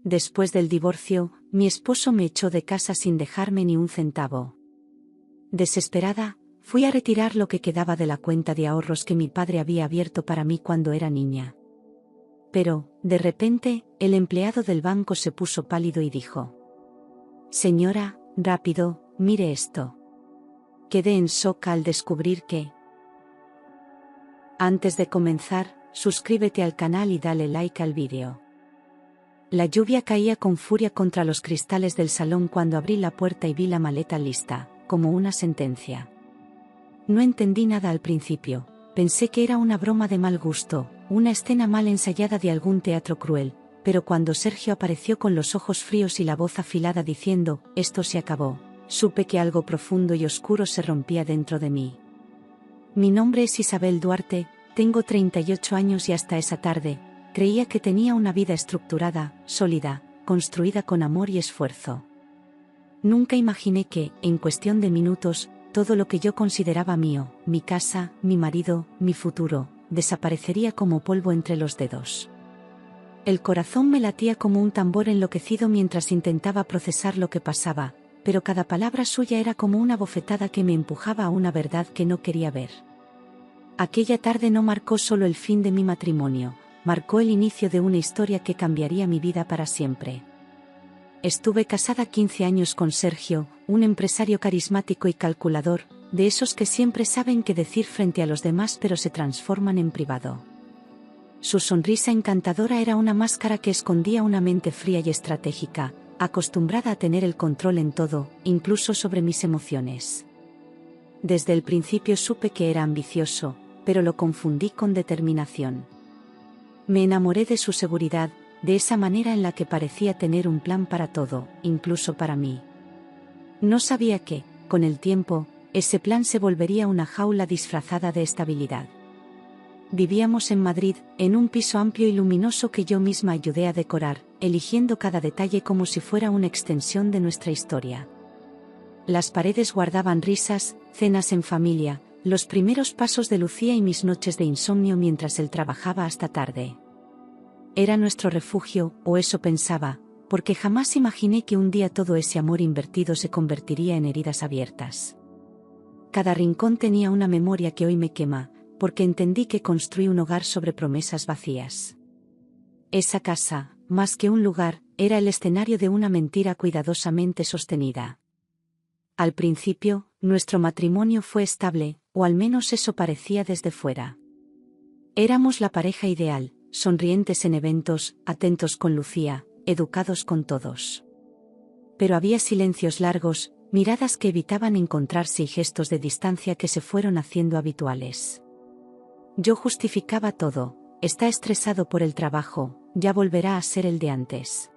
Después del divorcio, mi esposo me echó de casa sin dejarme ni un centavo. Desesperada, fui a retirar lo que quedaba de la cuenta de ahorros que mi padre había abierto para mí cuando era niña. Pero, de repente, el empleado del banco se puso pálido y dijo: «Señora, rápido, mire esto». Quedé en shock al descubrir que... Antes de comenzar, suscríbete al canal y dale like al vídeo. La lluvia caía con furia contra los cristales del salón cuando abrí la puerta y vi la maleta lista, como una sentencia. No entendí nada al principio, pensé que era una broma de mal gusto, una escena mal ensayada de algún teatro cruel, pero cuando Sergio apareció con los ojos fríos y la voz afilada diciendo: «Esto se acabó», supe que algo profundo y oscuro se rompía dentro de mí. Mi nombre es Isabel Duarte, tengo 38 años y hasta esa tarde, creía que tenía una vida estructurada, sólida, construida con amor y esfuerzo. Nunca imaginé que, en cuestión de minutos, todo lo que yo consideraba mío, mi casa, mi marido, mi futuro, desaparecería como polvo entre los dedos. El corazón me latía como un tambor enloquecido mientras intentaba procesar lo que pasaba, pero cada palabra suya era como una bofetada que me empujaba a una verdad que no quería ver. Aquella tarde no marcó solo el fin de mi matrimonio, marcó el inicio de una historia que cambiaría mi vida para siempre. Estuve casada 15 años con Sergio, un empresario carismático y calculador, de esos que siempre saben qué decir frente a los demás pero se transforman en privado. Su sonrisa encantadora era una máscara que escondía una mente fría y estratégica, acostumbrada a tener el control en todo, incluso sobre mis emociones. Desde el principio supe que era ambicioso, pero lo confundí con determinación. Me enamoré de su seguridad, de esa manera en la que parecía tener un plan para todo, incluso para mí. No sabía que, con el tiempo, ese plan se volvería una jaula disfrazada de estabilidad. Vivíamos en Madrid, en un piso amplio y luminoso que yo misma ayudé a decorar, eligiendo cada detalle como si fuera una extensión de nuestra historia. Las paredes guardaban risas, cenas en familia, los primeros pasos de Lucía y mis noches de insomnio mientras él trabajaba hasta tarde. Era nuestro refugio, o eso pensaba, porque jamás imaginé que un día todo ese amor invertido se convertiría en heridas abiertas. Cada rincón tenía una memoria que hoy me quema, porque entendí que construí un hogar sobre promesas vacías. Esa casa, más que un lugar, era el escenario de una mentira cuidadosamente sostenida. Al principio, nuestro matrimonio fue estable, o al menos eso parecía desde fuera. Éramos la pareja ideal, sonrientes en eventos, atentos con Lucía, educados con todos. Pero había silencios largos, miradas que evitaban encontrarse y gestos de distancia que se fueron haciendo habituales. Yo justificaba todo: está estresado por el trabajo, ya volverá a ser el de antes.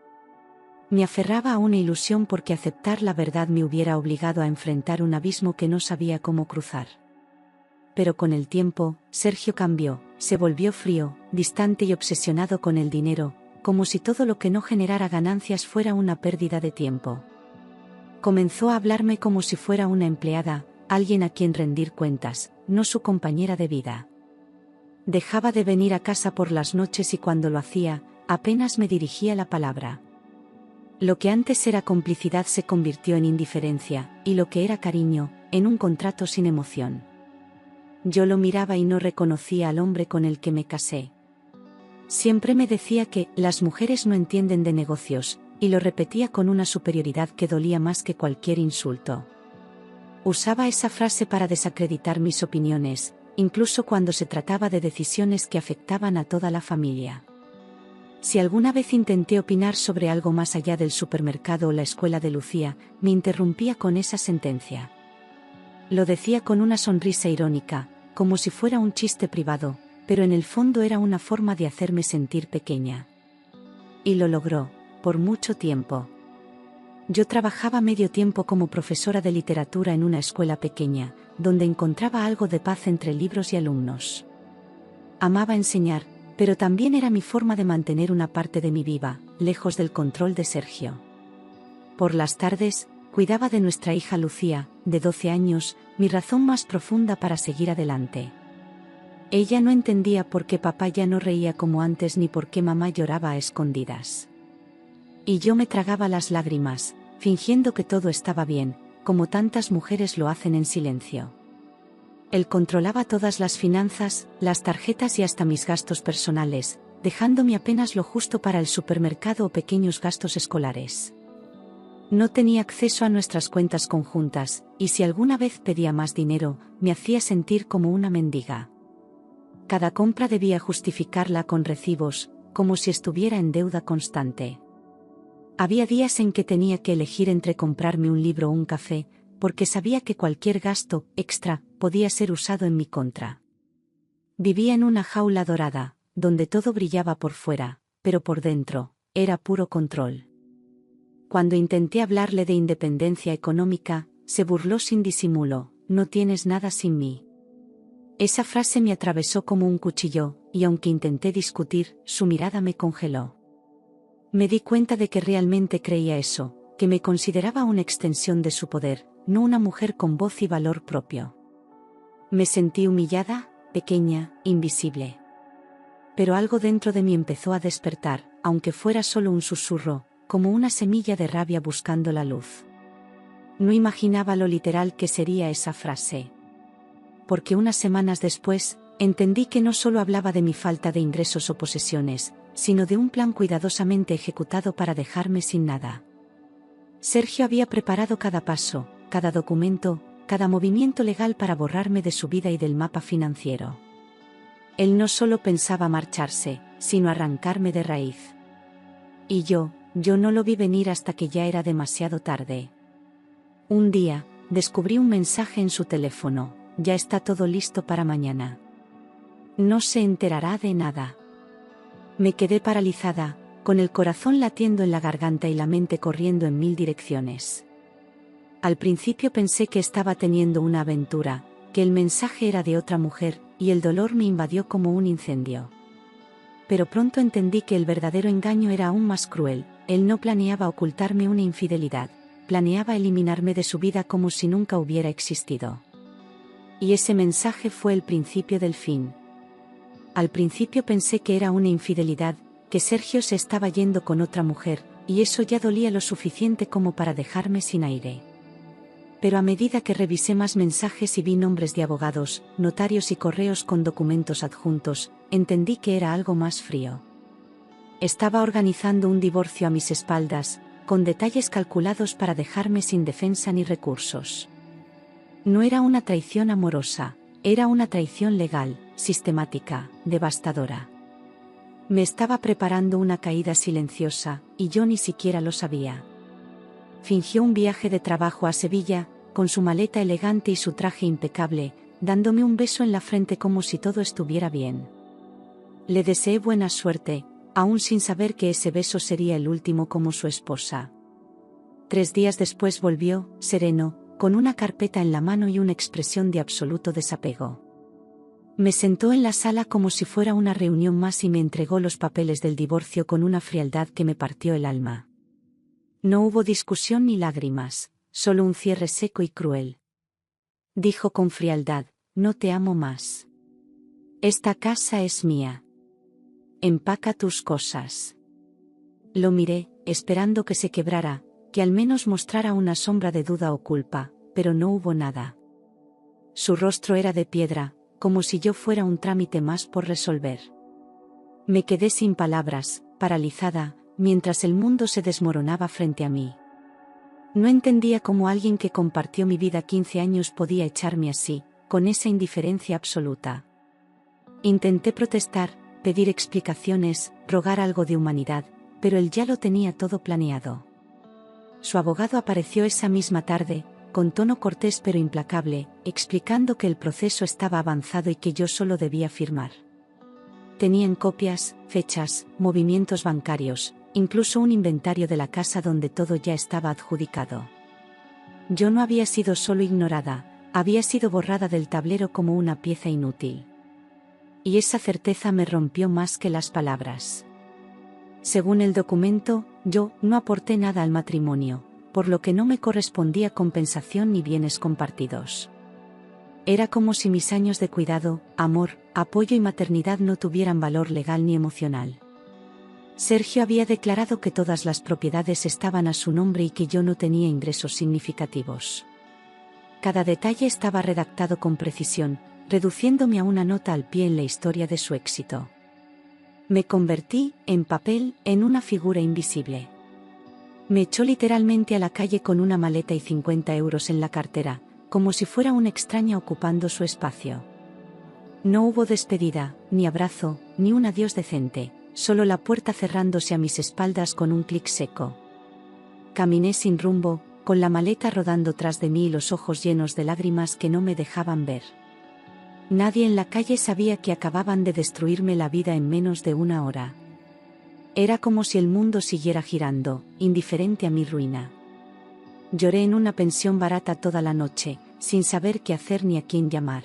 Me aferraba a una ilusión porque aceptar la verdad me hubiera obligado a enfrentar un abismo que no sabía cómo cruzar. Pero con el tiempo, Sergio cambió, se volvió frío, distante y obsesionado con el dinero, como si todo lo que no generara ganancias fuera una pérdida de tiempo. Comenzó a hablarme como si fuera una empleada, alguien a quien rendir cuentas, no su compañera de vida. Dejaba de venir a casa por las noches y cuando lo hacía, apenas me dirigía la palabra. Lo que antes era complicidad se convirtió en indiferencia, y lo que era cariño, en un contrato sin emoción. Yo lo miraba y no reconocía al hombre con el que me casé. Siempre me decía que las mujeres no entienden de negocios, y lo repetía con una superioridad que dolía más que cualquier insulto. Usaba esa frase para desacreditar mis opiniones, incluso cuando se trataba de decisiones que afectaban a toda la familia. Si alguna vez intenté opinar sobre algo más allá del supermercado o la escuela de Lucía, me interrumpía con esa sentencia. Lo decía con una sonrisa irónica, como si fuera un chiste privado, pero en el fondo era una forma de hacerme sentir pequeña. Y lo logró, por mucho tiempo. Yo trabajaba medio tiempo como profesora de literatura en una escuela pequeña, donde encontraba algo de paz entre libros y alumnos. Amaba enseñar, pero también era mi forma de mantener una parte de mí viva, lejos del control de Sergio. Por las tardes, cuidaba de nuestra hija Lucía, de 12 años, mi razón más profunda para seguir adelante. Ella no entendía por qué papá ya no reía como antes ni por qué mamá lloraba a escondidas. Y yo me tragaba las lágrimas, fingiendo que todo estaba bien, como tantas mujeres lo hacen en silencio. Él controlaba todas las finanzas, las tarjetas y hasta mis gastos personales, dejándome apenas lo justo para el supermercado o pequeños gastos escolares. No tenía acceso a nuestras cuentas conjuntas, y si alguna vez pedía más dinero, me hacía sentir como una mendiga. Cada compra debía justificarla con recibos, como si estuviera en deuda constante. Había días en que tenía que elegir entre comprarme un libro o un café, porque sabía que cualquier gasto extra podía ser usado en mi contra. Vivía en una jaula dorada, donde todo brillaba por fuera, pero por dentro, era puro control. Cuando intenté hablarle de independencia económica, se burló sin disimulo: no tienes nada sin mí. Esa frase me atravesó como un cuchillo, y aunque intenté discutir, su mirada me congeló. Me di cuenta de que realmente creía eso, que me consideraba una extensión de su poder, no una mujer con voz y valor propio. Me sentí humillada, pequeña, invisible. Pero algo dentro de mí empezó a despertar, aunque fuera solo un susurro, como una semilla de rabia buscando la luz. No imaginaba lo literal que sería esa frase. Porque unas semanas después, entendí que no solo hablaba de mi falta de ingresos o posesiones, sino de un plan cuidadosamente ejecutado para dejarme sin nada. Sergio había preparado cada paso, cada documento, cada movimiento legal para borrarme de su vida y del mapa financiero. Él no solo pensaba marcharse, sino arrancarme de raíz. Y yo no lo vi venir hasta que ya era demasiado tarde. Un día, descubrí un mensaje en su teléfono: ya está todo listo para mañana. No se enterará de nada. Me quedé paralizada, con el corazón latiendo en la garganta y la mente corriendo en 1000 direcciones. Al principio pensé que estaba teniendo una aventura, que el mensaje era de otra mujer, y el dolor me invadió como un incendio. Pero pronto entendí que el verdadero engaño era aún más cruel. Él no planeaba ocultarme una infidelidad, planeaba eliminarme de su vida como si nunca hubiera existido. Y ese mensaje fue el principio del fin. Al principio pensé que era una infidelidad, que Sergio se estaba yendo con otra mujer, y eso ya dolía lo suficiente como para dejarme sin aire. Pero a medida que revisé más mensajes y vi nombres de abogados, notarios y correos con documentos adjuntos, entendí que era algo más frío. Estaba organizando un divorcio a mis espaldas, con detalles calculados para dejarme sin defensa ni recursos. No era una traición amorosa, era una traición legal, sistemática, devastadora. Me estaba preparando una caída silenciosa, y yo ni siquiera lo sabía. Fingió un viaje de trabajo a Sevilla, con su maleta elegante y su traje impecable, dándome un beso en la frente como si todo estuviera bien. Le deseé buena suerte, aún sin saber que ese beso sería el último como su esposa. 3 días después volvió, sereno, con una carpeta en la mano y una expresión de absoluto desapego. Me sentó en la sala como si fuera una reunión más y me entregó los papeles del divorcio con una frialdad que me partió el alma. No hubo discusión ni lágrimas, solo un cierre seco y cruel. Dijo con frialdad: no te amo más. Esta casa es mía. Empaca tus cosas. Lo miré, esperando que se quebrara, que al menos mostrara una sombra de duda o culpa, pero no hubo nada. Su rostro era de piedra, como si yo fuera un trámite más por resolver. Me quedé sin palabras, paralizada, mientras el mundo se desmoronaba frente a mí. No entendía cómo alguien que compartió mi vida 15 años podía echarme así, con esa indiferencia absoluta. Intenté protestar, pedir explicaciones, rogar algo de humanidad, pero él ya lo tenía todo planeado. Su abogado apareció esa misma tarde, con tono cortés pero implacable, explicando que el proceso estaba avanzado y que yo solo debía firmar. Tenían copias, fechas, movimientos bancarios, incluso un inventario de la casa donde todo ya estaba adjudicado. Yo no había sido solo ignorada, había sido borrada del tablero como una pieza inútil. Y esa certeza me rompió más que las palabras. Según el documento, yo no aporté nada al matrimonio, por lo que no me correspondía compensación ni bienes compartidos. Era como si mis años de cuidado, amor, apoyo y maternidad no tuvieran valor legal ni emocional. Sergio había declarado que todas las propiedades estaban a su nombre y que yo no tenía ingresos significativos. Cada detalle estaba redactado con precisión, reduciéndome a una nota al pie en la historia de su éxito. Me convertí, en papel, en una figura invisible. Me echó literalmente a la calle con una maleta y 50 euros en la cartera, como si fuera una extraña ocupando su espacio. No hubo despedida, ni abrazo, ni un adiós decente, solo la puerta cerrándose a mis espaldas con un clic seco. Caminé sin rumbo, con la maleta rodando tras de mí y los ojos llenos de lágrimas que no me dejaban ver. Nadie en la calle sabía que acababan de destruirme la vida en menos de una hora. Era como si el mundo siguiera girando, indiferente a mi ruina. Lloré en una pensión barata toda la noche, sin saber qué hacer ni a quién llamar.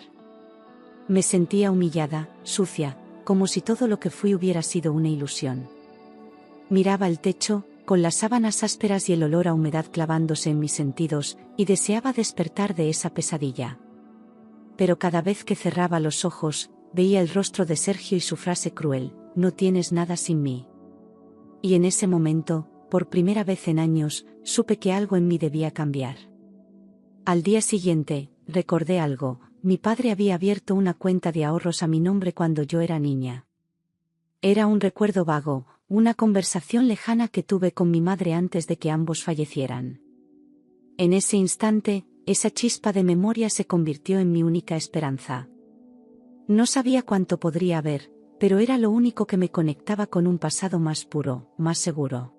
Me sentía humillada, sucia, como si todo lo que fui hubiera sido una ilusión. Miraba el techo, con las sábanas ásperas y el olor a humedad clavándose en mis sentidos, y deseaba despertar de esa pesadilla. Pero cada vez que cerraba los ojos, veía el rostro de Sergio y su frase cruel: «No tienes nada sin mí». Y en ese momento, por primera vez en años, supe que algo en mí debía cambiar. Al día siguiente, recordé algo: mi padre había abierto una cuenta de ahorros a mi nombre cuando yo era niña. Era un recuerdo vago, una conversación lejana que tuve con mi madre antes de que ambos fallecieran. En ese instante, esa chispa de memoria se convirtió en mi única esperanza. No sabía cuánto podría haber, pero era lo único que me conectaba con un pasado más puro, más seguro.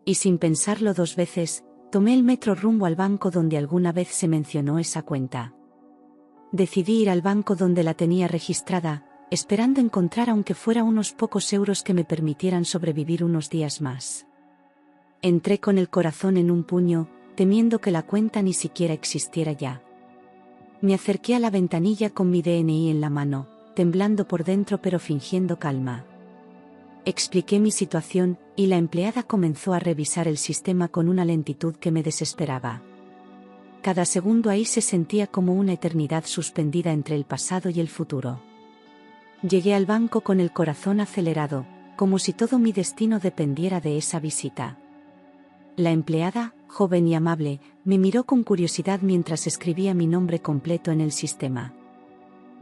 Y sin pensarlo dos veces, tomé el metro rumbo al banco donde alguna vez se mencionó esa cuenta. Decidí ir al banco donde la tenía registrada, esperando encontrar aunque fuera unos pocos euros que me permitieran sobrevivir unos días más. Entré con el corazón en un puño, temiendo que la cuenta ni siquiera existiera ya. Me acerqué a la ventanilla con mi DNI en la mano, temblando por dentro pero fingiendo calma. Expliqué mi situación, y la empleada comenzó a revisar el sistema con una lentitud que me desesperaba. Cada segundo ahí se sentía como una eternidad suspendida entre el pasado y el futuro. Llegué al banco con el corazón acelerado, como si todo mi destino dependiera de esa visita. La empleada, joven y amable, me miró con curiosidad mientras escribía mi nombre completo en el sistema.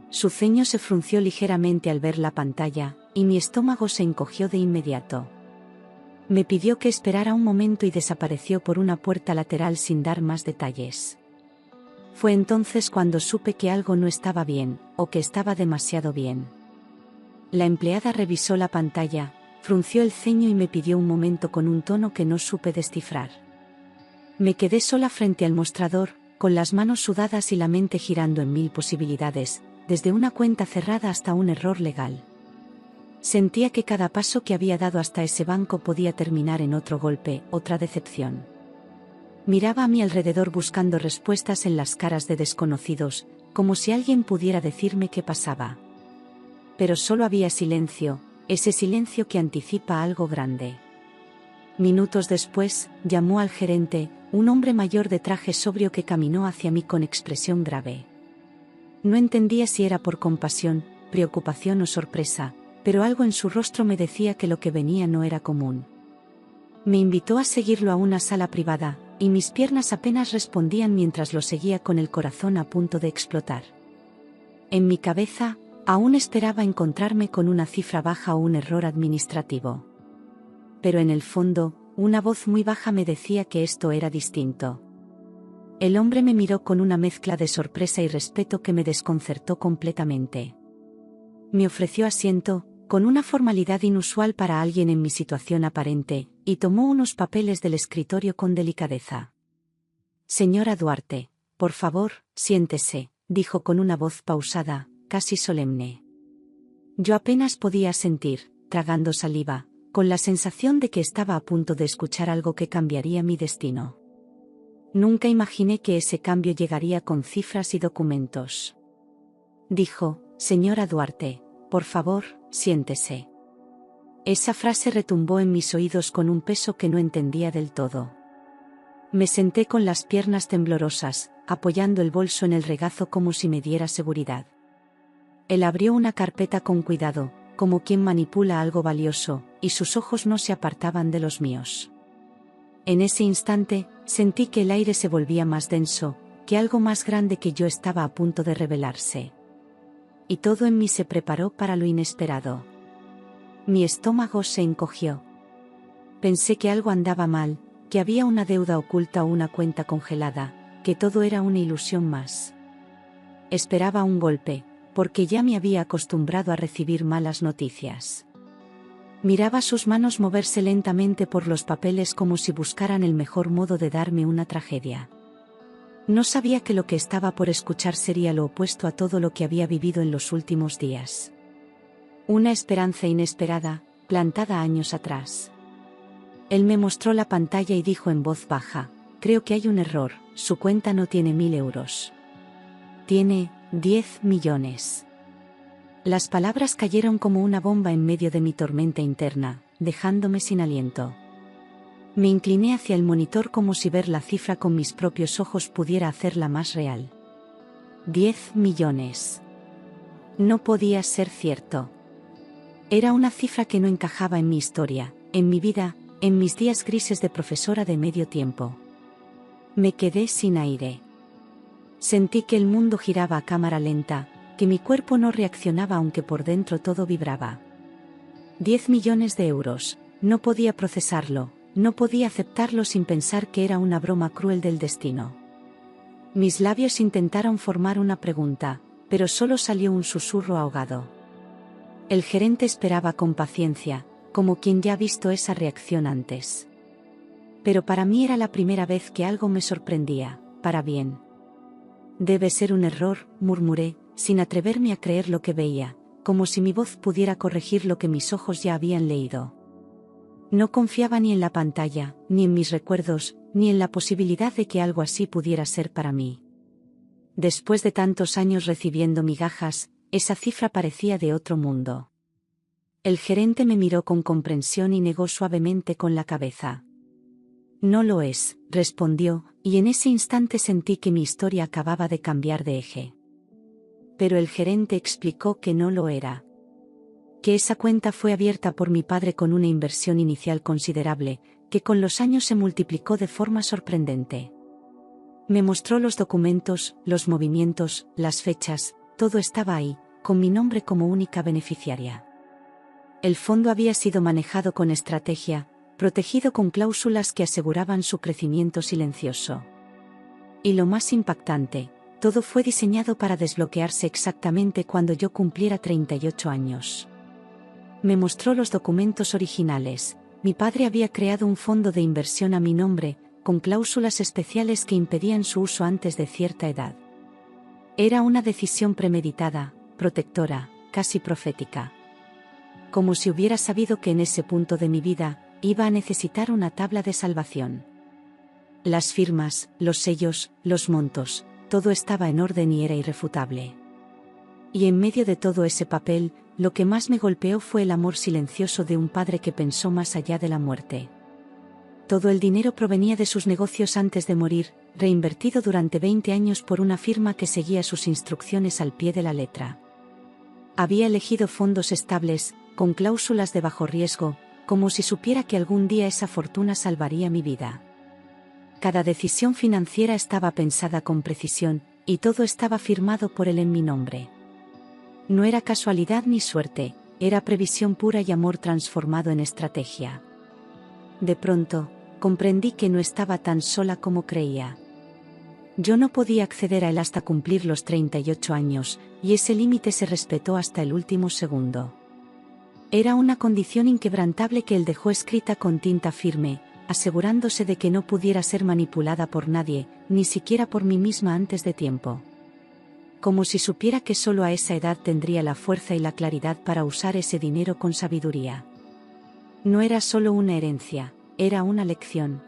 Su ceño se frunció ligeramente al ver la pantalla, y mi estómago se encogió de inmediato. Me pidió que esperara un momento y desapareció por una puerta lateral sin dar más detalles. Fue entonces cuando supe que algo no estaba bien, o que estaba demasiado bien. La empleada revisó la pantalla, frunció el ceño y me pidió un momento con un tono que no supe descifrar. Me quedé sola frente al mostrador, con las manos sudadas y la mente girando en mil posibilidades, desde una cuenta cerrada hasta un error legal. Sentía que cada paso que había dado hasta ese banco podía terminar en otro golpe, otra decepción. Miraba a mi alrededor buscando respuestas en las caras de desconocidos, como si alguien pudiera decirme qué pasaba. Pero solo había silencio, ese silencio que anticipa algo grande. Minutos después, llamó al gerente, un hombre mayor de traje sobrio que caminó hacia mí con expresión grave. No entendía si era por compasión, preocupación o sorpresa, pero algo en su rostro me decía que lo que venía no era común. Me invitó a seguirlo a una sala privada, y mis piernas apenas respondían mientras lo seguía con el corazón a punto de explotar. En mi cabeza, aún esperaba encontrarme con una cifra baja o un error administrativo. Pero en el fondo, una voz muy baja me decía que esto era distinto. El hombre me miró con una mezcla de sorpresa y respeto que me desconcertó completamente. Me ofreció asiento, con una formalidad inusual para alguien en mi situación aparente, y tomó unos papeles del escritorio con delicadeza. «Señora Duarte, por favor, siéntese», dijo con una voz pausada, casi solemne. Yo apenas podía sentir, tragando saliva, con la sensación de que estaba a punto de escuchar algo que cambiaría mi destino. Nunca imaginé que ese cambio llegaría con cifras y documentos. Dijo: «Señora Duarte, por favor, siéntese». Esa frase retumbó en mis oídos con un peso que no entendía del todo. Me senté con las piernas temblorosas, apoyando el bolso en el regazo como si me diera seguridad. Él abrió una carpeta con cuidado, como quien manipula algo valioso, y sus ojos no se apartaban de los míos. En ese instante, sentí que el aire se volvía más denso, que algo más grande que yo estaba a punto de revelarse. Y todo en mí se preparó para lo inesperado. Mi estómago se encogió. Pensé que algo andaba mal, que había una deuda oculta o una cuenta congelada, que todo era una ilusión más. Esperaba un golpe, porque ya me había acostumbrado a recibir malas noticias. Miraba sus manos moverse lentamente por los papeles como si buscaran el mejor modo de darme una tragedia. No sabía que lo que estaba por escuchar sería lo opuesto a todo lo que había vivido en los últimos días. Una esperanza inesperada, plantada años atrás. Él me mostró la pantalla y dijo en voz baja: creo que hay un error, su cuenta no tiene 1000 euros. Tiene 10 millones. Las palabras cayeron como una bomba en medio de mi tormenta interna, dejándome sin aliento. Me incliné hacia el monitor como si ver la cifra con mis propios ojos pudiera hacerla más real. 10 millones. No podía ser cierto. Era una cifra que no encajaba en mi historia, en mi vida, en mis días grises de profesora de medio tiempo. Me quedé sin aire. Sentí que el mundo giraba a cámara lenta, que mi cuerpo no reaccionaba aunque por dentro todo vibraba. 10 millones de euros, no podía procesarlo, no podía aceptarlo sin pensar que era una broma cruel del destino. Mis labios intentaron formar una pregunta, pero solo salió un susurro ahogado. El gerente esperaba con paciencia, como quien ya ha visto esa reacción antes. Pero para mí era la primera vez que algo me sorprendía, para bien. Debe ser un error, murmuré, sin atreverme a creer lo que veía, como si mi voz pudiera corregir lo que mis ojos ya habían leído. No confiaba ni en la pantalla, ni en mis recuerdos, ni en la posibilidad de que algo así pudiera ser para mí. Después de tantos años recibiendo migajas, esa cifra parecía de otro mundo. El gerente me miró con comprensión y negó suavemente con la cabeza. No lo es, respondió, y en ese instante sentí que mi historia acababa de cambiar de eje. Pero el gerente explicó que no lo era. Que esa cuenta fue abierta por mi padre con una inversión inicial considerable, que con los años se multiplicó de forma sorprendente. Me mostró los documentos, los movimientos, las fechas, todo estaba ahí, con mi nombre como única beneficiaria. El fondo había sido manejado con estrategia, protegido con cláusulas que aseguraban su crecimiento silencioso. Y lo más impactante, todo fue diseñado para desbloquearse exactamente cuando yo cumpliera 38 años. Me mostró los documentos originales. Mi padre había creado un fondo de inversión a mi nombre, con cláusulas especiales que impedían su uso antes de cierta edad. Era una decisión premeditada, protectora, casi profética. Como si hubiera sabido que en ese punto de mi vida, iba a necesitar una tabla de salvación. Las firmas, los sellos, los montos, todo estaba en orden y era irrefutable. Y en medio de todo ese papel, lo que más me golpeó fue el amor silencioso de un padre que pensó más allá de la muerte. Todo el dinero provenía de sus negocios antes de morir, reinvertido durante 20 años por una firma que seguía sus instrucciones al pie de la letra. Había elegido fondos estables, con cláusulas de bajo riesgo, como si supiera que algún día esa fortuna salvaría mi vida. Cada decisión financiera estaba pensada con precisión, y todo estaba firmado por él en mi nombre. No era casualidad ni suerte, era previsión pura y amor transformado en estrategia. De pronto, comprendí que no estaba tan sola como creía. Yo no podía acceder a él hasta cumplir los 38 años, y ese límite se respetó hasta el último segundo. Era una condición inquebrantable que él dejó escrita con tinta firme, asegurándose de que no pudiera ser manipulada por nadie, ni siquiera por mí misma antes de tiempo. Como si supiera que solo a esa edad tendría la fuerza y la claridad para usar ese dinero con sabiduría. No era solo una herencia, era una lección.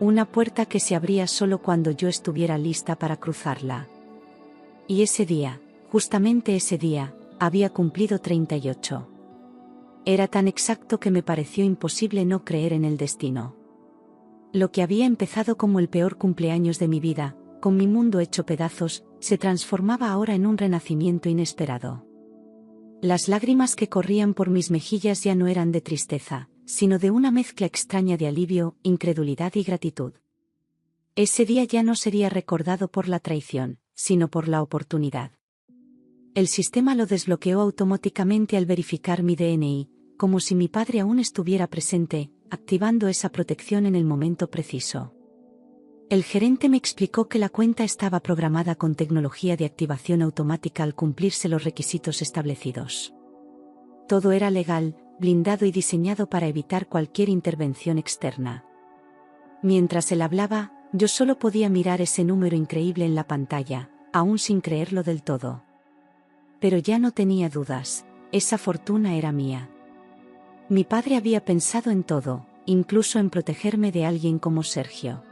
Una puerta que se abría solo cuando yo estuviera lista para cruzarla. Y ese día, justamente ese día, había cumplido 38. Era tan exacto que me pareció imposible no creer en el destino. Lo que había empezado como el peor cumpleaños de mi vida, con mi mundo hecho pedazos, se transformaba ahora en un renacimiento inesperado. Las lágrimas que corrían por mis mejillas ya no eran de tristeza, sino de una mezcla extraña de alivio, incredulidad y gratitud. Ese día ya no sería recordado por la traición, sino por la oportunidad. El sistema lo desbloqueó automáticamente al verificar mi DNI, como si mi padre aún estuviera presente, activando esa protección en el momento preciso. El gerente me explicó que la cuenta estaba programada con tecnología de activación automática al cumplirse los requisitos establecidos. Todo era legal, blindado y diseñado para evitar cualquier intervención externa. Mientras él hablaba, yo solo podía mirar ese número increíble en la pantalla, aún sin creerlo del todo. Pero ya no tenía dudas, esa fortuna era mía. Mi padre había pensado en todo, incluso en protegerme de alguien como Sergio.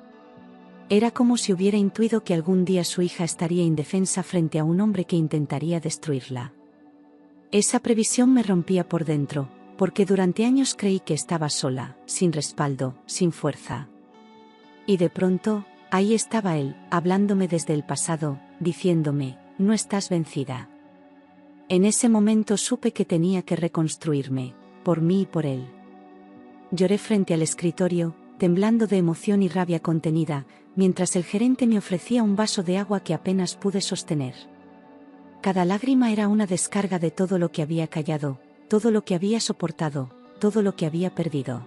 Era como si hubiera intuido que algún día su hija estaría indefensa frente a un hombre que intentaría destruirla. Esa previsión me rompía por dentro, porque durante años creí que estaba sola, sin respaldo, sin fuerza. Y de pronto, ahí estaba él, hablándome desde el pasado, diciéndome, no estás vencida. En ese momento supe que tenía que reconstruirme, por mí y por él. Lloré frente al escritorio, temblando de emoción y rabia contenida, mientras el gerente me ofrecía un vaso de agua que apenas pude sostener. Cada lágrima era una descarga de todo lo que había callado, todo lo que había soportado, todo lo que había perdido.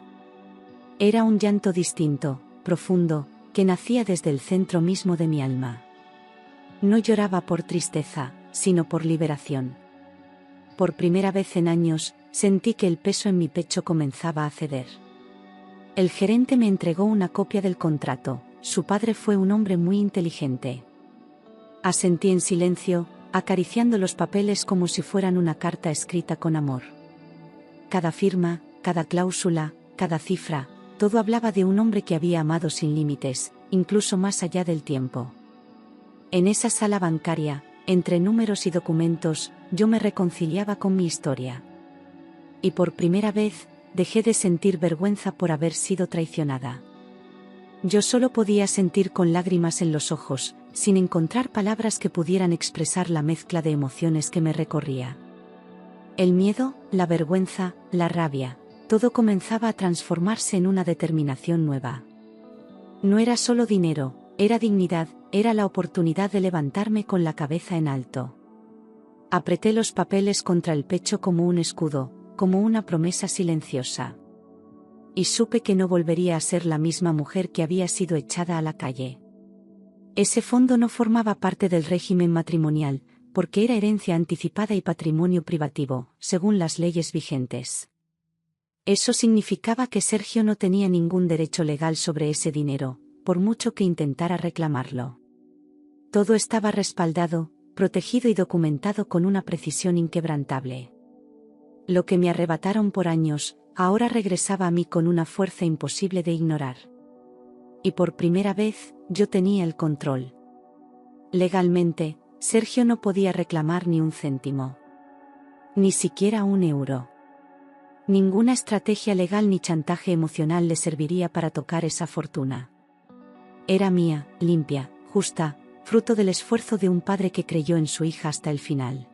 Era un llanto distinto, profundo, que nacía desde el centro mismo de mi alma. No lloraba por tristeza, sino por liberación. Por primera vez en años, sentí que el peso en mi pecho comenzaba a ceder. El gerente me entregó una copia del contrato. Su padre fue un hombre muy inteligente. Asentí en silencio, acariciando los papeles como si fueran una carta escrita con amor. Cada firma, cada cláusula, cada cifra, todo hablaba de un hombre que había amado sin límites, incluso más allá del tiempo. En esa sala bancaria, entre números y documentos, yo me reconciliaba con mi historia. Y por primera vez, dejé de sentir vergüenza por haber sido traicionada. Yo solo podía sentir con lágrimas en los ojos, sin encontrar palabras que pudieran expresar la mezcla de emociones que me recorría. El miedo, la vergüenza, la rabia, todo comenzaba a transformarse en una determinación nueva. No era solo dinero, era dignidad, era la oportunidad de levantarme con la cabeza en alto. Apreté los papeles contra el pecho como un escudo, como una promesa silenciosa. Y supe que no volvería a ser la misma mujer que había sido echada a la calle. Ese fondo no formaba parte del régimen matrimonial, porque era herencia anticipada y patrimonio privativo, según las leyes vigentes. Eso significaba que Sergio no tenía ningún derecho legal sobre ese dinero, por mucho que intentara reclamarlo. Todo estaba respaldado, protegido y documentado con una precisión inquebrantable. Lo que me arrebataron por años, ahora regresaba a mí con una fuerza imposible de ignorar. Y por primera vez, yo tenía el control. Legalmente, Sergio no podía reclamar ni un céntimo. Ni siquiera un euro. Ninguna estrategia legal ni chantaje emocional le serviría para tocar esa fortuna. Era mía, limpia, justa, fruto del esfuerzo de un padre que creyó en su hija hasta el final.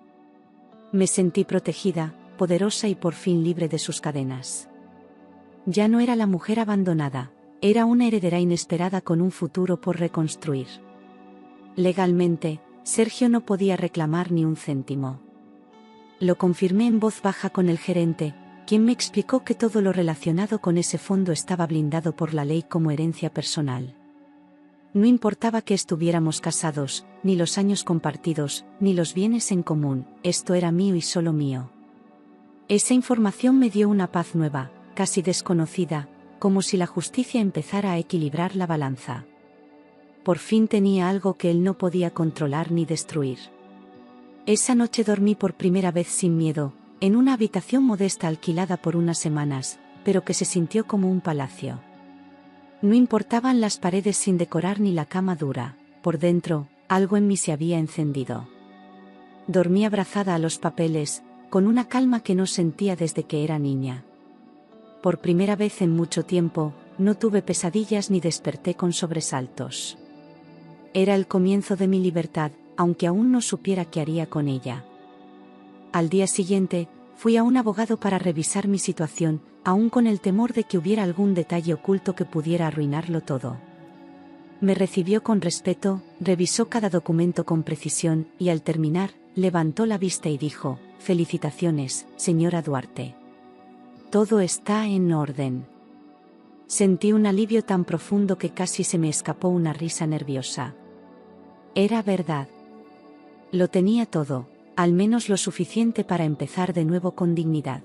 Me sentí protegida, poderosa y por fin libre de sus cadenas. Ya no era la mujer abandonada, era una heredera inesperada con un futuro por reconstruir. Legalmente, Sergio no podía reclamar ni un céntimo. Lo confirmé en voz baja con el gerente, quien me explicó que todo lo relacionado con ese fondo estaba blindado por la ley como herencia personal. No importaba que estuviéramos casados, ni los años compartidos, ni los bienes en común, esto era mío y solo mío. Esa información me dio una paz nueva, casi desconocida, como si la justicia empezara a equilibrar la balanza. Por fin tenía algo que él no podía controlar ni destruir. Esa noche dormí por primera vez sin miedo, en una habitación modesta alquilada por unas semanas, pero que se sintió como un palacio. No importaban las paredes sin decorar ni la cama dura, por dentro, algo en mí se había encendido. Dormí abrazada a los papeles, con una calma que no sentía desde que era niña. Por primera vez en mucho tiempo, no tuve pesadillas ni desperté con sobresaltos. Era el comienzo de mi libertad, aunque aún no supiera qué haría con ella. Al día siguiente, fui a un abogado para revisar mi situación, aún con el temor de que hubiera algún detalle oculto que pudiera arruinarlo todo. Me recibió con respeto, revisó cada documento con precisión, y al terminar, levantó la vista y dijo: «Felicitaciones, señora Duarte. Todo está en orden». Sentí un alivio tan profundo que casi se me escapó una risa nerviosa. Era verdad. Lo tenía todo, al menos lo suficiente para empezar de nuevo con dignidad.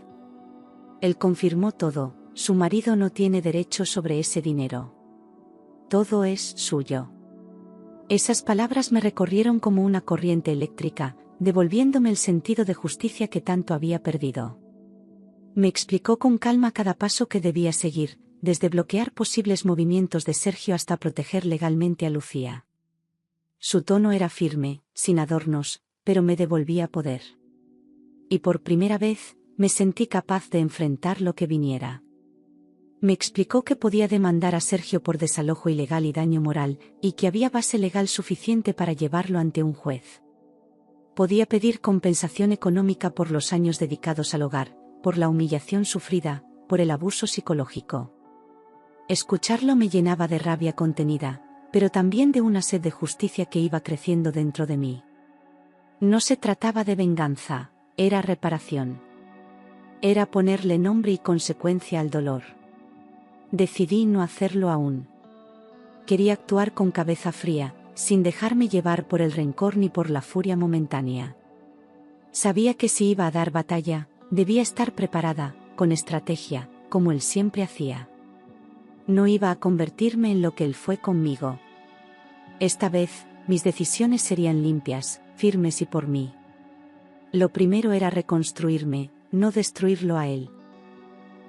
Él confirmó todo: su marido no tiene derecho sobre ese dinero. Todo es suyo. Esas palabras me recorrieron como una corriente eléctrica, devolviéndome el sentido de justicia que tanto había perdido. Me explicó con calma cada paso que debía seguir, desde bloquear posibles movimientos de Sergio hasta proteger legalmente a Lucía. Su tono era firme, sin adornos, pero me devolvía poder. Y por primera vez, me sentí capaz de enfrentar lo que viniera. Me explicó que podía demandar a Sergio por desalojo ilegal y daño moral, y que había base legal suficiente para llevarlo ante un juez. Podía pedir compensación económica por los años dedicados al hogar, por la humillación sufrida, por el abuso psicológico. Escucharlo me llenaba de rabia contenida, pero también de una sed de justicia que iba creciendo dentro de mí. No se trataba de venganza, era reparación. Era ponerle nombre y consecuencia al dolor. Decidí no hacerlo aún. Quería actuar con cabeza fría, sin dejarme llevar por el rencor ni por la furia momentánea. Sabía que si iba a dar batalla, debía estar preparada, con estrategia, como él siempre hacía. No iba a convertirme en lo que él fue conmigo. Esta vez, mis decisiones serían limpias, firmes y por mí. Lo primero era reconstruirme, no destruirlo a él.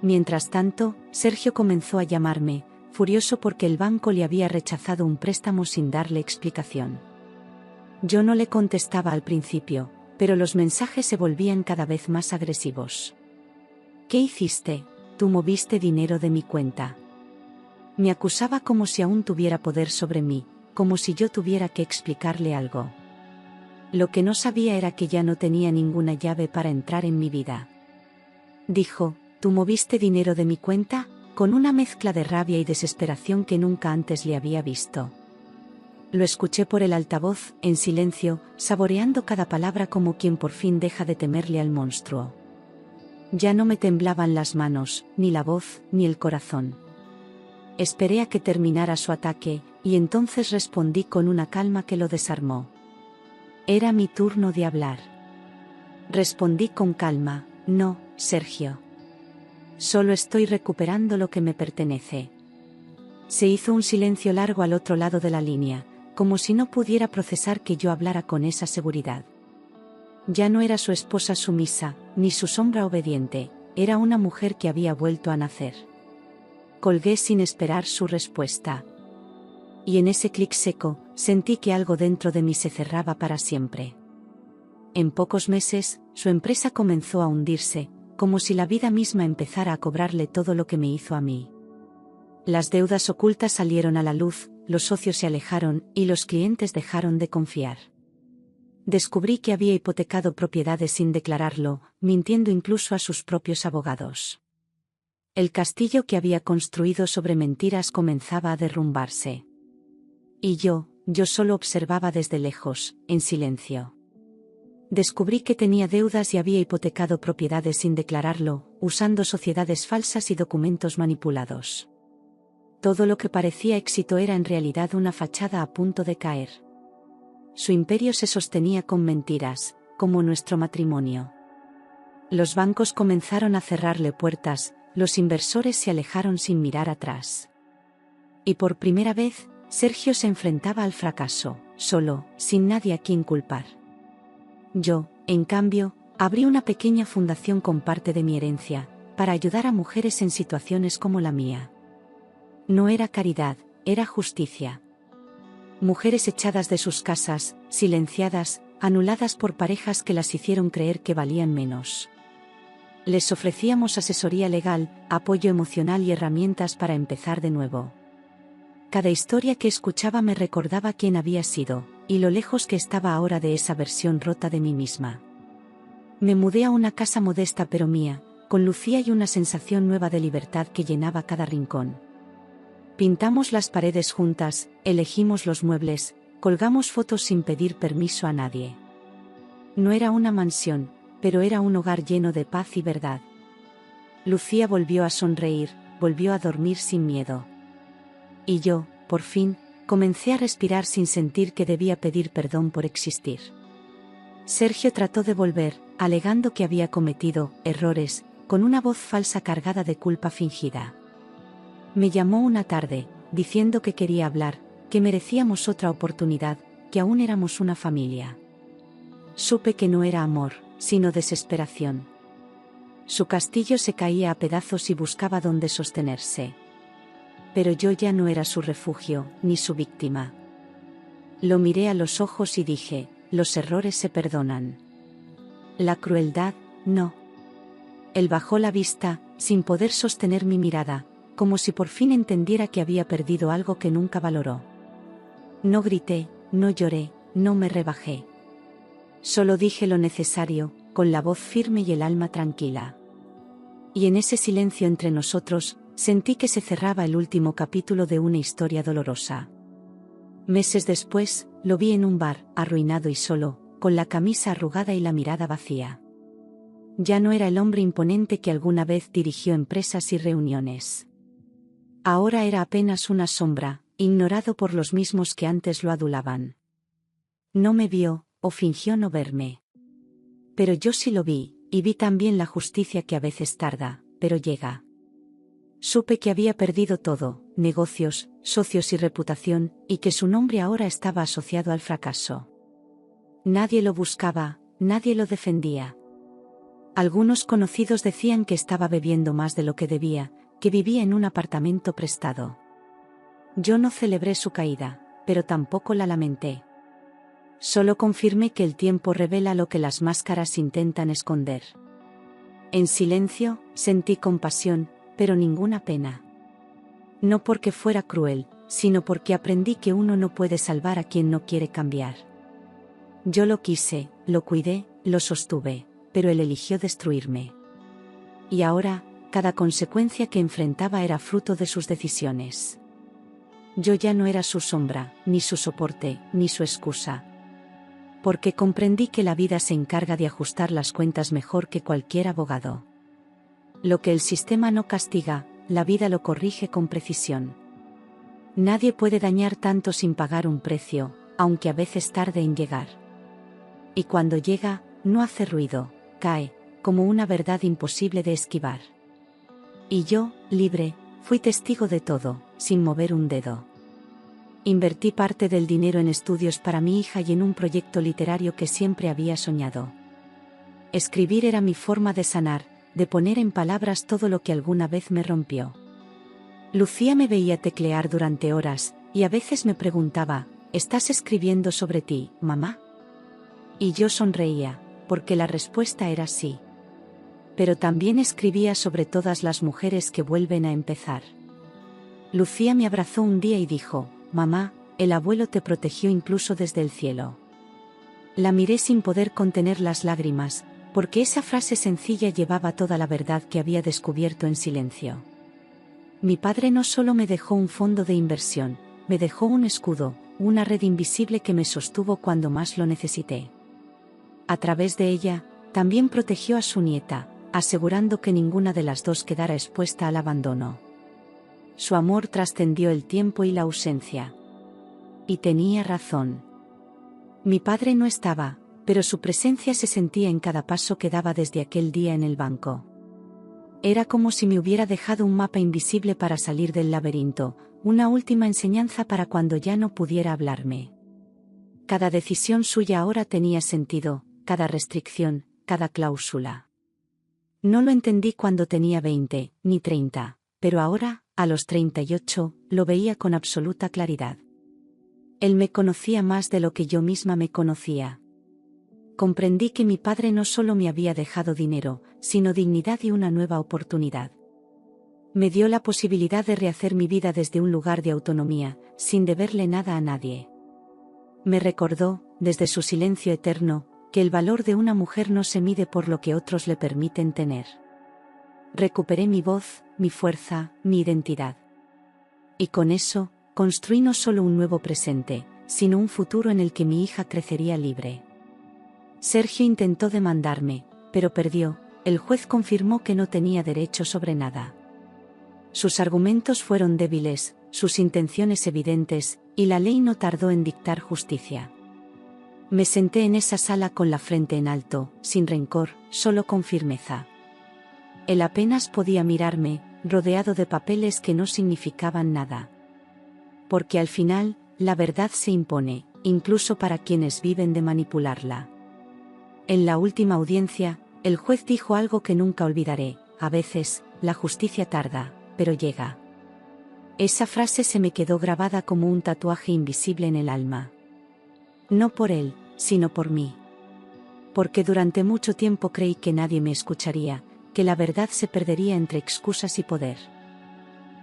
Mientras tanto, Sergio comenzó a llamarme, furioso porque el banco le había rechazado un préstamo sin darle explicación. Yo no le contestaba al principio, pero los mensajes se volvían cada vez más agresivos. «¿Qué hiciste? Tú moviste dinero de mi cuenta». Me acusaba como si aún tuviera poder sobre mí, como si yo tuviera que explicarle algo. Lo que no sabía era que ya no tenía ninguna llave para entrar en mi vida. Dijo: «¿Tú moviste dinero de mi cuenta?», con una mezcla de rabia y desesperación que nunca antes le había visto. Lo escuché por el altavoz, en silencio, saboreando cada palabra como quien por fin deja de temerle al monstruo. Ya no me temblaban las manos, ni la voz, ni el corazón. Esperé a que terminara su ataque, y entonces respondí con una calma que lo desarmó. Era mi turno de hablar. Respondí con calma: «No, Sergio. Solo estoy recuperando lo que me pertenece». Se hizo un silencio largo al otro lado de la línea, como si no pudiera procesar que yo hablara con esa seguridad. Ya no era su esposa sumisa, ni su sombra obediente, era una mujer que había vuelto a nacer. Colgué sin esperar su respuesta. Y en ese clic seco, sentí que algo dentro de mí se cerraba para siempre. En pocos meses, su empresa comenzó a hundirse, como si la vida misma empezara a cobrarle todo lo que me hizo a mí. Las deudas ocultas salieron a la luz, los socios se alejaron, y los clientes dejaron de confiar. Descubrí que había hipotecado propiedades sin declararlo, mintiendo incluso a sus propios abogados. El castillo que había construido sobre mentiras comenzaba a derrumbarse. Y yo solo observaba desde lejos, en silencio. Descubrí que tenía deudas y había hipotecado propiedades sin declararlo, usando sociedades falsas y documentos manipulados. Todo lo que parecía éxito era en realidad una fachada a punto de caer. Su imperio se sostenía con mentiras, como nuestro matrimonio. Los bancos comenzaron a cerrarle puertas, los inversores se alejaron sin mirar atrás. Y por primera vez, Sergio se enfrentaba al fracaso, solo, sin nadie a quien culpar. Yo, en cambio, abrí una pequeña fundación con parte de mi herencia, para ayudar a mujeres en situaciones como la mía. No era caridad, era justicia. Mujeres echadas de sus casas, silenciadas, anuladas por parejas que las hicieron creer que valían menos. Les ofrecíamos asesoría legal, apoyo emocional y herramientas para empezar de nuevo. Cada historia que escuchaba me recordaba quién había sido, y lo lejos que estaba ahora de esa versión rota de mí misma. Me mudé a una casa modesta pero mía, con Lucía y una sensación nueva de libertad que llenaba cada rincón. Pintamos las paredes juntas, elegimos los muebles, colgamos fotos sin pedir permiso a nadie. No era una mansión, pero era un hogar lleno de paz y verdad. Lucía volvió a sonreír, volvió a dormir sin miedo. Y yo, por fin, comencé a respirar sin sentir que debía pedir perdón por existir. Sergio trató de volver, alegando que había cometido errores, con una voz falsa cargada de culpa fingida. Me llamó una tarde, diciendo que quería hablar, que merecíamos otra oportunidad, que aún éramos una familia. Supe que no era amor, sino desesperación. Su castillo se caía a pedazos y buscaba dónde sostenerse. Pero yo ya no era su refugio, ni su víctima. Lo miré a los ojos y dije, los errores se perdonan. La crueldad, no. Él bajó la vista, sin poder sostener mi mirada, como si por fin entendiera que había perdido algo que nunca valoró. No grité, no lloré, no me rebajé. Solo dije lo necesario, con la voz firme y el alma tranquila. Y en ese silencio entre nosotros, sentí que se cerraba el último capítulo de una historia dolorosa. Meses después, lo vi en un bar, arruinado y solo, con la camisa arrugada y la mirada vacía. Ya no era el hombre imponente que alguna vez dirigió empresas y reuniones. Ahora era apenas una sombra, ignorado por los mismos que antes lo adulaban. No me vio, o fingió no verme. Pero yo sí lo vi, y vi también la justicia que a veces tarda, pero llega. Supe que había perdido todo, negocios, socios y reputación, y que su nombre ahora estaba asociado al fracaso. Nadie lo buscaba, nadie lo defendía. Algunos conocidos decían que estaba bebiendo más de lo que debía, que vivía en un apartamento prestado. Yo no celebré su caída, pero tampoco la lamenté. Solo confirmé que el tiempo revela lo que las máscaras intentan esconder. En silencio, sentí compasión, pero ninguna pena. No porque fuera cruel, sino porque aprendí que uno no puede salvar a quien no quiere cambiar. Yo lo quise, lo cuidé, lo sostuve, pero él eligió destruirme. Y ahora, cada consecuencia que enfrentaba era fruto de sus decisiones. Yo ya no era su sombra, ni su soporte, ni su excusa. Porque comprendí que la vida se encarga de ajustar las cuentas mejor que cualquier abogado. Lo que el sistema no castiga, la vida lo corrige con precisión. Nadie puede dañar tanto sin pagar un precio, aunque a veces tarde en llegar. Y cuando llega, no hace ruido, cae, como una verdad imposible de esquivar. Y yo, libre, fui testigo de todo, sin mover un dedo. Invertí parte del dinero en estudios para mi hija y en un proyecto literario que siempre había soñado. Escribir era mi forma de sanar, de poner en palabras todo lo que alguna vez me rompió. Lucía me veía teclear durante horas, y a veces me preguntaba, ¿estás escribiendo sobre ti, mamá? Y yo sonreía, porque la respuesta era sí. Pero también escribía sobre todas las mujeres que vuelven a empezar. Lucía me abrazó un día y dijo, mamá, el abuelo te protegió incluso desde el cielo. La miré sin poder contener las lágrimas, porque esa frase sencilla llevaba toda la verdad que había descubierto en silencio. Mi padre no solo me dejó un fondo de inversión, me dejó un escudo, una red invisible que me sostuvo cuando más lo necesité. A través de ella, también protegió a su nieta, asegurando que ninguna de las dos quedara expuesta al abandono. Su amor trascendió el tiempo y la ausencia. Y tenía razón. Mi padre no estaba, pero su presencia se sentía en cada paso que daba desde aquel día en el banco. Era como si me hubiera dejado un mapa invisible para salir del laberinto, una última enseñanza para cuando ya no pudiera hablarme. Cada decisión suya ahora tenía sentido, cada restricción, cada cláusula. No lo entendí cuando tenía 20, ni 30, pero ahora, a los 38, lo veía con absoluta claridad. Él me conocía más de lo que yo misma me conocía. Comprendí que mi padre no solo me había dejado dinero, sino dignidad y una nueva oportunidad. Me dio la posibilidad de rehacer mi vida desde un lugar de autonomía, sin deberle nada a nadie. Me recordó, desde su silencio eterno, que el valor de una mujer no se mide por lo que otros le permiten tener. Recuperé mi voz, mi fuerza, mi identidad. Y con eso, construí no solo un nuevo presente, sino un futuro en el que mi hija crecería libre. Sergio intentó demandarme, pero perdió. El juez confirmó que no tenía derecho sobre nada. Sus argumentos fueron débiles, sus intenciones evidentes, y la ley no tardó en dictar justicia. Me senté en esa sala con la frente en alto, sin rencor, solo con firmeza. Él apenas podía mirarme, rodeado de papeles que no significaban nada. Porque al final, la verdad se impone, incluso para quienes viven de manipularla. En la última audiencia, el juez dijo algo que nunca olvidaré: a veces, la justicia tarda, pero llega. Esa frase se me quedó grabada como un tatuaje invisible en el alma. No por él, sino por mí. Porque durante mucho tiempo creí que nadie me escucharía, que la verdad se perdería entre excusas y poder.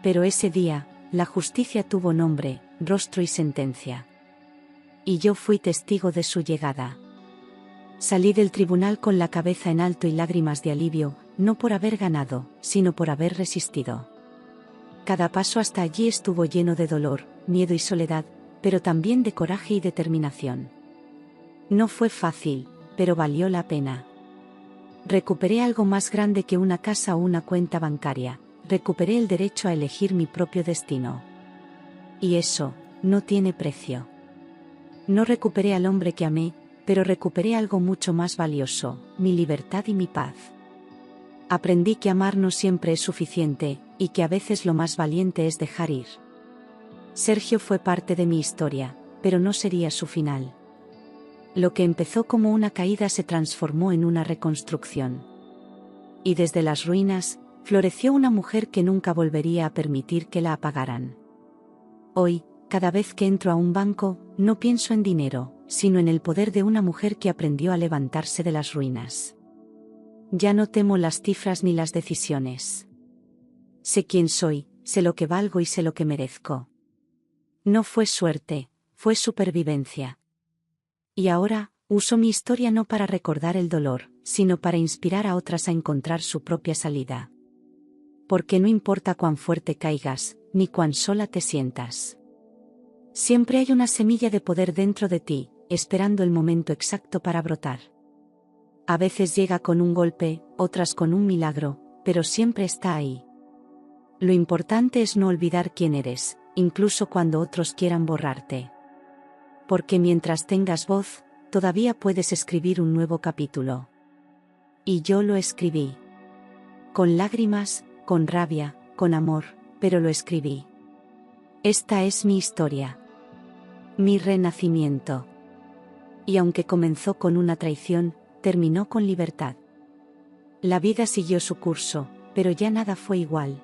Pero ese día, la justicia tuvo nombre, rostro y sentencia. Y yo fui testigo de su llegada. Salí del tribunal con la cabeza en alto y lágrimas de alivio, no por haber ganado, sino por haber resistido. Cada paso hasta allí estuvo lleno de dolor, miedo y soledad, pero también de coraje y determinación. No fue fácil, pero valió la pena. Recuperé algo más grande que una casa o una cuenta bancaria, recuperé el derecho a elegir mi propio destino. Y eso, no tiene precio. No recuperé al hombre que amé, pero recuperé algo mucho más valioso: mi libertad y mi paz. Aprendí que amar no siempre es suficiente, y que a veces lo más valiente es dejar ir. Sergio fue parte de mi historia, pero no sería su final. Lo que empezó como una caída se transformó en una reconstrucción. Y desde las ruinas, floreció una mujer que nunca volvería a permitir que la apagaran. Hoy, cada vez que entro a un banco, no pienso en dinero, sino en el poder de una mujer que aprendió a levantarse de las ruinas. Ya no temo las cifras ni las decisiones. Sé quién soy, sé lo que valgo y sé lo que merezco. No fue suerte, fue supervivencia. Y ahora, uso mi historia no para recordar el dolor, sino para inspirar a otras a encontrar su propia salida. Porque no importa cuán fuerte caigas, ni cuán sola te sientas. Siempre hay una semilla de poder dentro de ti, esperando el momento exacto para brotar. A veces llega con un golpe, otras con un milagro, pero siempre está ahí. Lo importante es no olvidar quién eres, incluso cuando otros quieran borrarte. Porque mientras tengas voz, todavía puedes escribir un nuevo capítulo. Y yo lo escribí. Con lágrimas, con rabia, con amor, pero lo escribí. Esta es mi historia. Mi renacimiento. Y aunque comenzó con una traición, terminó con libertad. La vida siguió su curso, pero ya nada fue igual.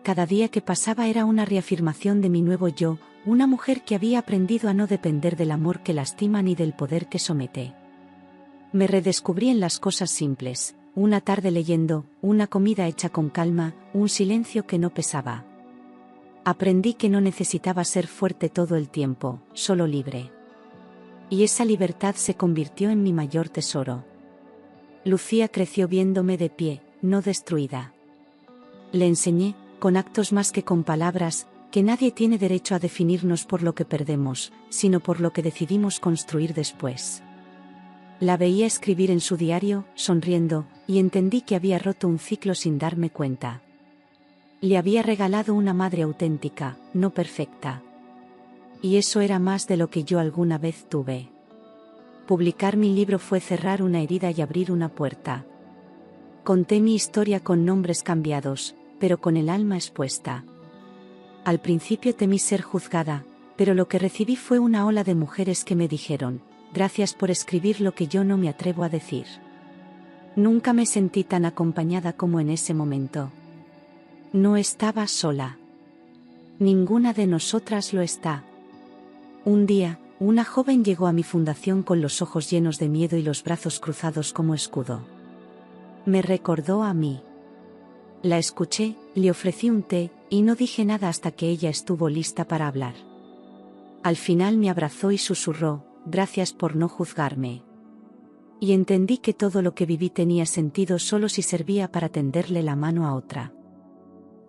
Cada día que pasaba era una reafirmación de mi nuevo yo, una mujer que había aprendido a no depender del amor que lastima ni del poder que somete. Me redescubrí en las cosas simples: una tarde leyendo, una comida hecha con calma, un silencio que no pesaba. Aprendí que no necesitaba ser fuerte todo el tiempo, solo libre. Y esa libertad se convirtió en mi mayor tesoro. Lucía creció viéndome de pie, no destruida. Le enseñé, con actos más que con palabras, que nadie tiene derecho a definirnos por lo que perdemos, sino por lo que decidimos construir después. La veía escribir en su diario, sonriendo, y entendí que había roto un ciclo sin darme cuenta. Le había regalado una madre auténtica, no perfecta. Y eso era más de lo que yo alguna vez tuve. Publicar mi libro fue cerrar una herida y abrir una puerta. Conté mi historia con nombres cambiados, pero con el alma expuesta. Al principio temí ser juzgada, pero lo que recibí fue una ola de mujeres que me dijeron: gracias por escribir lo que yo no me atrevo a decir. Nunca me sentí tan acompañada como en ese momento. No estaba sola. Ninguna de nosotras lo está. Un día, una joven llegó a mi fundación con los ojos llenos de miedo y los brazos cruzados como escudo. Me recordó a mí. La escuché, le ofrecí un té, y no dije nada hasta que ella estuvo lista para hablar. Al final me abrazó y susurró: gracias por no juzgarme. Y entendí que todo lo que viví tenía sentido solo si servía para tenderle la mano a otra.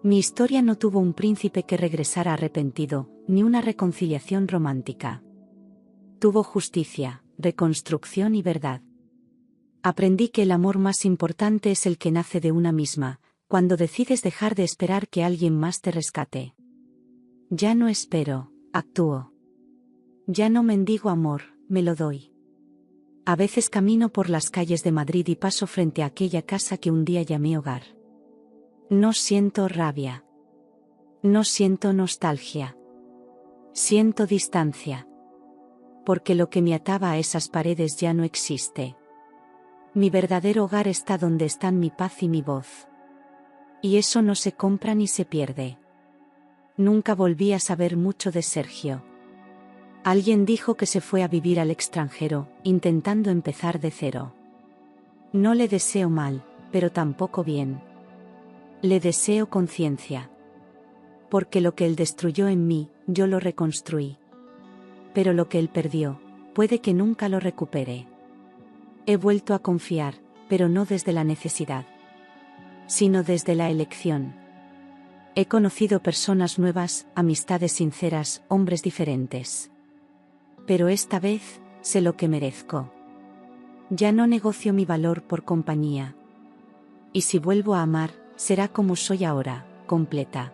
Mi historia no tuvo un príncipe que regresara arrepentido, ni una reconciliación romántica. Tuvo justicia, reconstrucción y verdad. Aprendí que el amor más importante es el que nace de una misma, cuando decides dejar de esperar que alguien más te rescate. Ya no espero, actúo. Ya no mendigo amor, me lo doy. A veces camino por las calles de Madrid y paso frente a aquella casa que un día llamé hogar. No siento rabia. No siento nostalgia. Siento distancia. Porque lo que me ataba a esas paredes ya no existe. Mi verdadero hogar está donde están mi paz y mi voz. Y eso no se compra ni se pierde. Nunca volví a saber mucho de Sergio. Alguien dijo que se fue a vivir al extranjero, intentando empezar de cero. No le deseo mal, pero tampoco bien. Le deseo conciencia. Porque lo que él destruyó en mí, yo lo reconstruí. Pero lo que él perdió, puede que nunca lo recupere. He vuelto a confiar, pero no desde la necesidad, sino desde la elección. He conocido personas nuevas, amistades sinceras, hombres diferentes. Pero esta vez, sé lo que merezco. Ya no negocio mi valor por compañía. Y si vuelvo a amar, será como soy ahora, completa.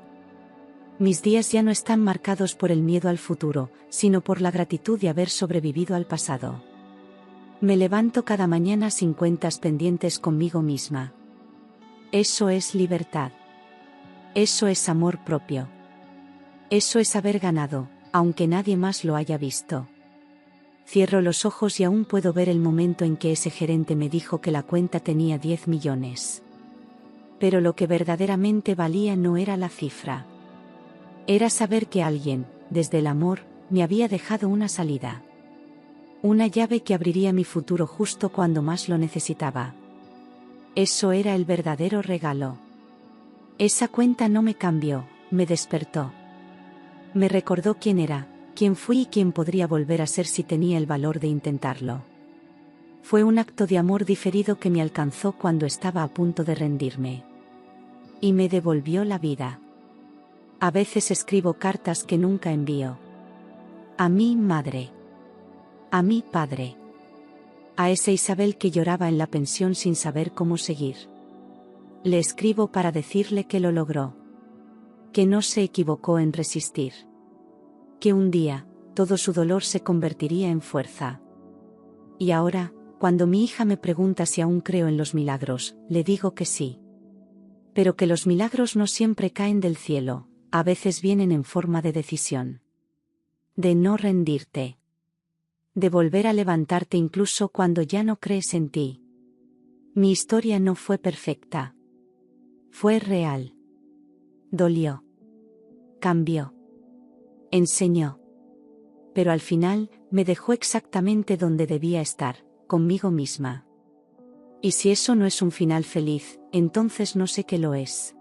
Mis días ya no están marcados por el miedo al futuro, sino por la gratitud de haber sobrevivido al pasado. Me levanto cada mañana sin cuentas pendientes conmigo misma. Eso es libertad. Eso es amor propio. Eso es haber ganado, aunque nadie más lo haya visto. Cierro los ojos y aún puedo ver el momento en que ese gerente me dijo que la cuenta tenía 10 millones. Pero lo que verdaderamente valía no era la cifra. Era saber que alguien, desde el amor, me había dejado una salida. Una llave que abriría mi futuro justo cuando más lo necesitaba. Eso era el verdadero regalo. Esa cuenta no me cambió, me despertó. Me recordó quién era, quién fui y quién podría volver a ser si tenía el valor de intentarlo. Fue un acto de amor diferido que me alcanzó cuando estaba a punto de rendirme. Y me devolvió la vida. A veces escribo cartas que nunca envío. A mi madre. A mi padre. A esa Isabel que lloraba en la pensión sin saber cómo seguir. Le escribo para decirle que lo logró. Que no se equivocó en resistir. Que un día, todo su dolor se convertiría en fuerza. Y ahora, cuando mi hija me pregunta si aún creo en los milagros, le digo que sí. Pero que los milagros no siempre caen del cielo, a veces vienen en forma de decisión. De no rendirte. De volver a levantarte incluso cuando ya no crees en ti. Mi historia no fue perfecta. Fue real. Dolió. Cambió. Enseñó. Pero al final, me dejó exactamente donde debía estar, conmigo misma. Y si eso no es un final feliz, entonces no sé qué lo es.